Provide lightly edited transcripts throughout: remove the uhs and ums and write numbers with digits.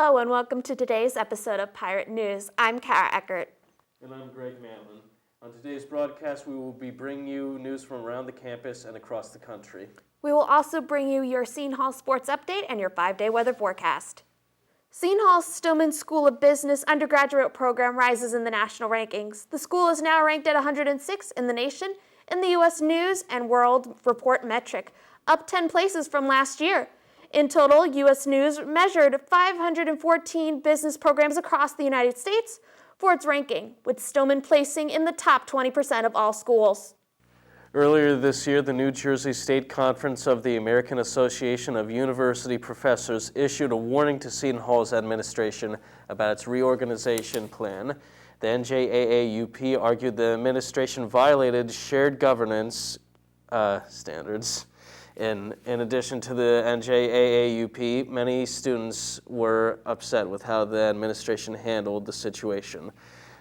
Hello and welcome to today's episode of Pirate News. I'm Kara Eckert. And I'm Greg Mehlin. On today's broadcast, we will be bringing you news from around the campus and across the country. We will also bring you your Seton Hall sports update and your 5-day weather forecast. Seton Hall's Stillman School of Business undergraduate program rises in the national rankings. The school is now ranked at 106 in the nation in the U.S. News and World Report metric, up 10 places from last year. In total, U.S. News measured 514 business programs across the United States for its ranking, with Stillman placing in the top 20% of all schools. Earlier this year, the New Jersey State Conference of the American Association of University Professors issued a warning to Seton Hall's administration about its reorganization plan. The NJAAUP argued the administration violated shared governance standards. In addition to the NJAAUP, many students were upset with how the administration handled the situation.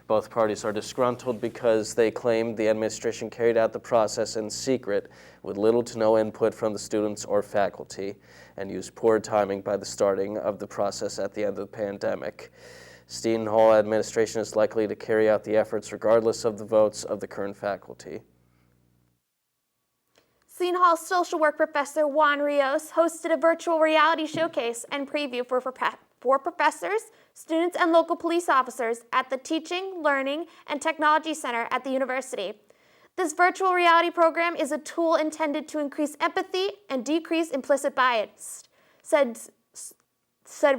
Both parties are disgruntled because they claim the administration carried out the process in secret with little to no input from the students or faculty and used poor timing by the starting of the process at the end of the pandemic. Seton Hall administration is likely to carry out the efforts regardless of the votes of the current faculty. Seton Hall social work professor Juan Rios hosted a virtual reality showcase and preview for professors, students, and local police officers at the Teaching, Learning, and Technology Center at the university. This virtual reality program is a tool intended to increase empathy and decrease implicit bias, said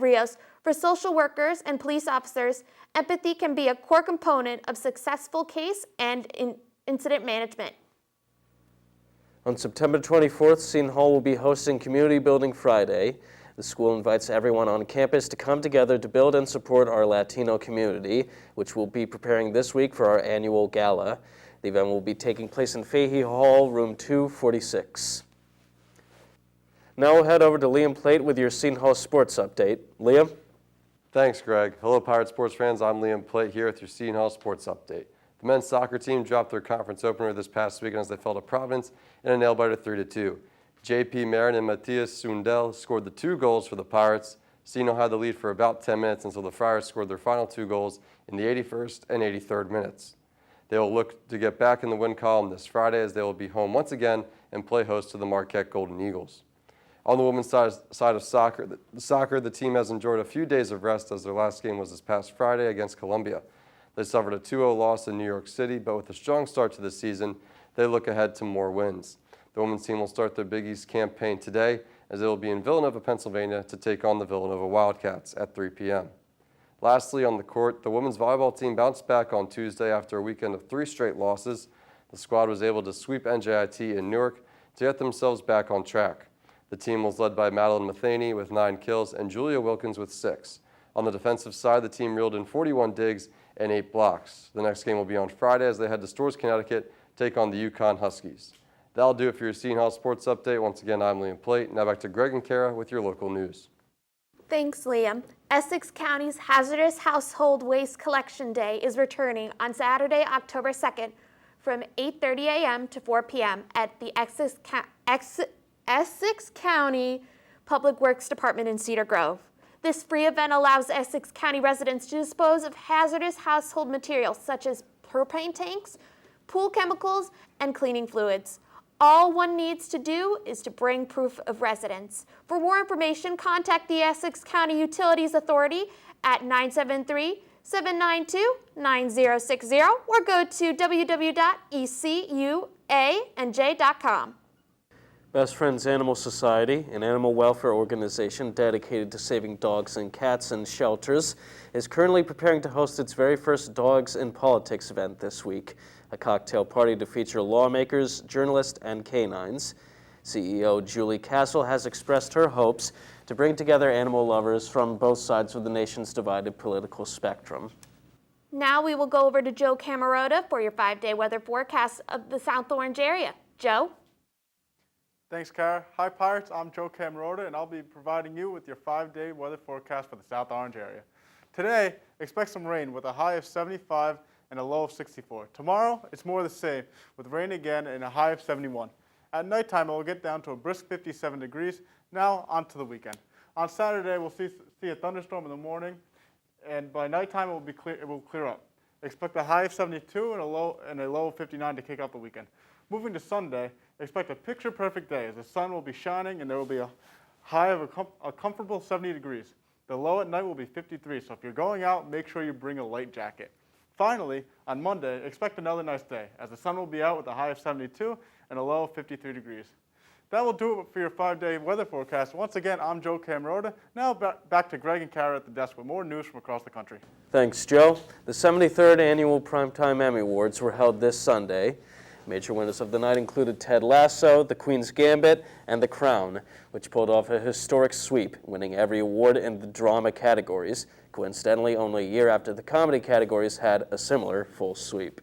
Rios. For social workers and police officers, empathy can be a core component of successful case and incident management. On September 24th, Seton Hall will be hosting Community Building Friday. The school invites everyone on campus to come together to build and support our Latino community, which we'll be preparing this week for our annual gala. The event will be taking place in Fahey Hall, room 246. Now we'll head over to Liam Plate with your Seton Hall sports update. Liam? Thanks, Greg. Hello, Pirate sports fans. I'm Liam Plate here with your Seton Hall sports update. The men's soccer team dropped their conference opener this past weekend as they fell to Providence in a nail-biter 3-2. J.P. Marin and Matthias Sundell scored the 2 goals for the Pirates. Seton Hall had the lead for about 10 minutes until the Friars scored their final 2 goals in the 81st and 83rd minutes. They will look to get back in the win column this Friday as they will be home once again and play host to the Marquette Golden Eagles. On the women's side of soccer, the team has enjoyed a few days of rest as their last game was this past Friday against Columbia. They suffered a 2-0 loss in New York City, but with a strong start to the season, they look ahead to more wins. The women's team will start their Big East campaign today as they will be in Villanova, Pennsylvania to take on the Villanova Wildcats at 3 p.m. Lastly, on the court, the women's volleyball team bounced back on Tuesday after a weekend of 3 straight losses. The squad was able to sweep NJIT in Newark to get themselves back on track. The team was led by Madeline Matheny with 9 kills and Julia Wilkins with 6. On the defensive side, the team reeled in 41 digs and 8 blocks. The next game will be on Friday as they head to Storrs, Connecticut, take on the Yukon Huskies. That'll do it for your Seton Hall Sports Update. Once again, I'm Liam Plate. Now back to Greg and Kara with your local news. Thanks, Liam. Essex County's Hazardous Household Waste Collection Day is returning on Saturday, October 2nd from 8:30 a.m. to 4 p.m. at the Essex County Public Works Department in Cedar Grove. This free event allows Essex County residents to dispose of hazardous household materials such as propane tanks, pool chemicals, and cleaning fluids. All one needs to do is to bring proof of residence. For more information, contact the Essex County Utilities Authority at 973-792-9060 or go to www.ecuanj.com. Best Friends Animal Society, an animal welfare organization dedicated to saving dogs and cats in shelters, is currently preparing to host its very first Dogs in Politics event this week, a cocktail party to feature lawmakers, journalists, and canines. CEO Julie Castle has expressed her hopes to bring together animal lovers from both sides of the nation's divided political spectrum. Now we will go over to Joe Camarota for your 5-day weather forecast of the South Orange area. Joe? Thanks, Kara. Hi, Pirates. I'm Joe Camarota, and I'll be providing you with your 5-day weather forecast for the South Orange area. Today, expect some rain with a high of 75 and a low of 64. Tomorrow, it's more the same, with rain again and a high of 71. At nighttime, it will get down to a brisk 57 degrees. Now, on to the weekend. On Saturday, we'll see see a thunderstorm in the morning, and by nighttime it will clear up. Expect a high of 72 and a low of 59 to kick off the weekend. Moving to Sunday, expect a picture-perfect day as the sun will be shining and there will be a high of a comfortable 70 degrees. The low at night will be 53, so if you're going out, make sure you bring a light jacket. Finally, on Monday, expect another nice day as the sun will be out with a high of 72 and a low of 53 degrees. That will do it for your 5-day weather forecast. Once again, I'm Joe Camarota. Now back to Greg and Kara at the desk with more news from across the country. Thanks, Joe. The 73rd Annual Primetime Emmy Awards were held this Sunday. Major winners of the night included Ted Lasso, The Queen's Gambit, and The Crown, which pulled off a historic sweep, winning every award in the drama categories, coincidentally only a year after the comedy categories had a similar full sweep.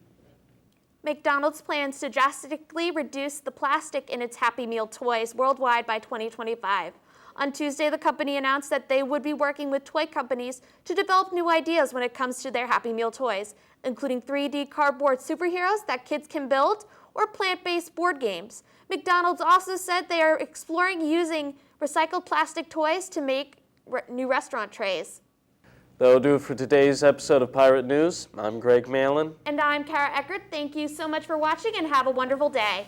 McDonald's plans to drastically reduce the plastic in its Happy Meal toys worldwide by 2025. On Tuesday, the company announced that they would be working with toy companies to develop new ideas when it comes to their Happy Meal toys, including 3D cardboard superheroes that kids can build or plant-based board games. McDonald's also said they are exploring using recycled plastic toys to make new restaurant trays. That'll do it for today's episode of Pirate News. I'm Greg Mehlin. And I'm Kara Eckert. Thank you so much for watching and have a wonderful day.